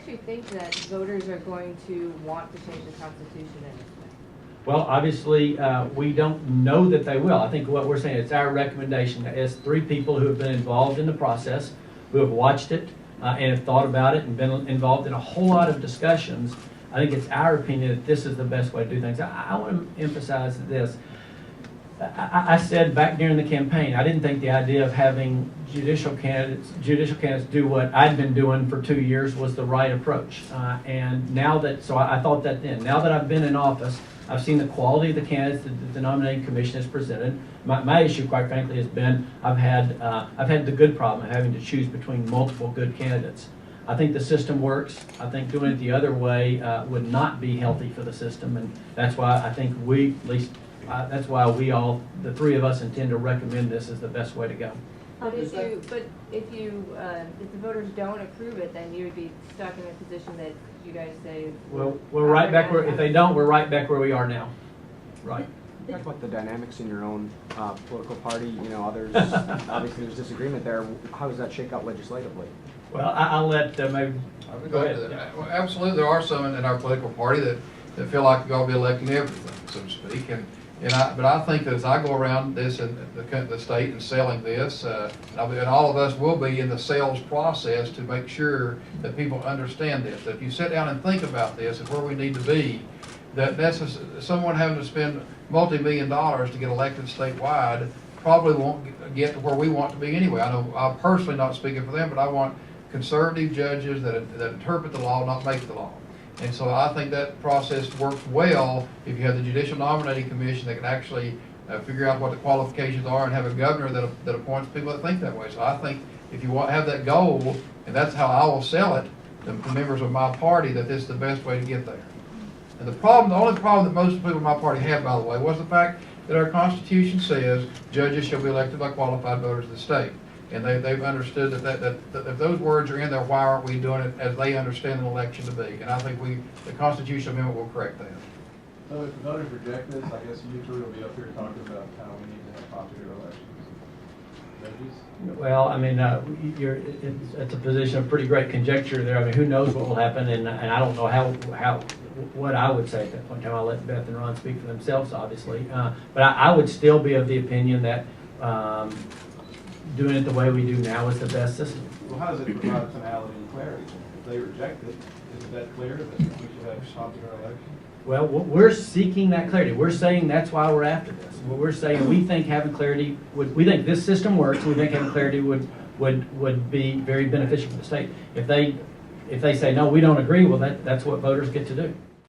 you think that voters are going to want to change the Constitution anyway? Well, obviously, we don't know that they will. I think what we're saying, it's our recommendation as three people who have been involved in the process, who have watched it and have thought about it and been involved in a whole lot of discussions. I think it's our opinion that this is the best way to do things. I want to emphasize this. I said back during the campaign, I didn't think the idea of having judicial candidates do what I'd been doing for 2 years was the right approach. And now that, so I thought that then. Now that I've been in office, I've seen the quality of the candidates that the nominating commission has presented. My issue, quite frankly, has been I've had the good problem of having to choose between multiple good candidates. I think the system works. I think doing it the other way would not be healthy for the system, and that's why I think we, at least, that's why we all, the three of us, intend to recommend this as the best way to go. But if the voters don't approve it, then you would be stuck in a position that you guys say. Well, we're right back where, if they don't, we're right back where we are now. Right. Talk about the dynamics in your own political party. You know, others, obviously there's disagreement there. How does that shake out legislatively? Well, I'll let maybe. Go ahead. Yeah. Well, absolutely, there are some in our political party that feel like they're going to be electing everything, so to speak. But I think that as I go around this and the state and selling this, and all of us will be in the sales process to make sure that people understand this. That if you sit down and think about this and where we need to be, that someone having to spend multi-million dollars to get elected statewide probably won't get to where we want to be anyway. I know I'm personally not speaking for them, but I want conservative judges that interpret the law, not make the law. And so I think that process works well if you have the Judicial Nominating Commission that can actually figure out what the qualifications are and have a governor that appoints people that think that way. So I think if you have that goal, and that's how I will sell it to members of my party, that this is the best way to get there. And the only problem that most people in my party have, by the way, was the fact that our Constitution says judges shall be elected by qualified voters of the state. And they've understood that if those words are in there, why aren't we doing it as they understand an election to be? And I think the Constitutional Amendment will correct that. So if the voters reject this, I guess you two will be up here talking about how we need to have popular elections. Judges? Well, I mean, it's a position of pretty great conjecture there. I mean, who knows what will happen, and I don't know what I would say at that point in time. I'll let Beth and Ron speak for themselves, obviously. But I would still be of the opinion that doing it the way we do now is the best system. Well, how does it provide finality and clarity? If they reject it, isn't that clear that we should have popular elections? Well, we're seeking that clarity. We're saying that's why we're after this. We're saying we think having clarity we think this system works. We think having clarity would be very beneficial for the state. If they say no, we don't agree, well that's what voters get to do.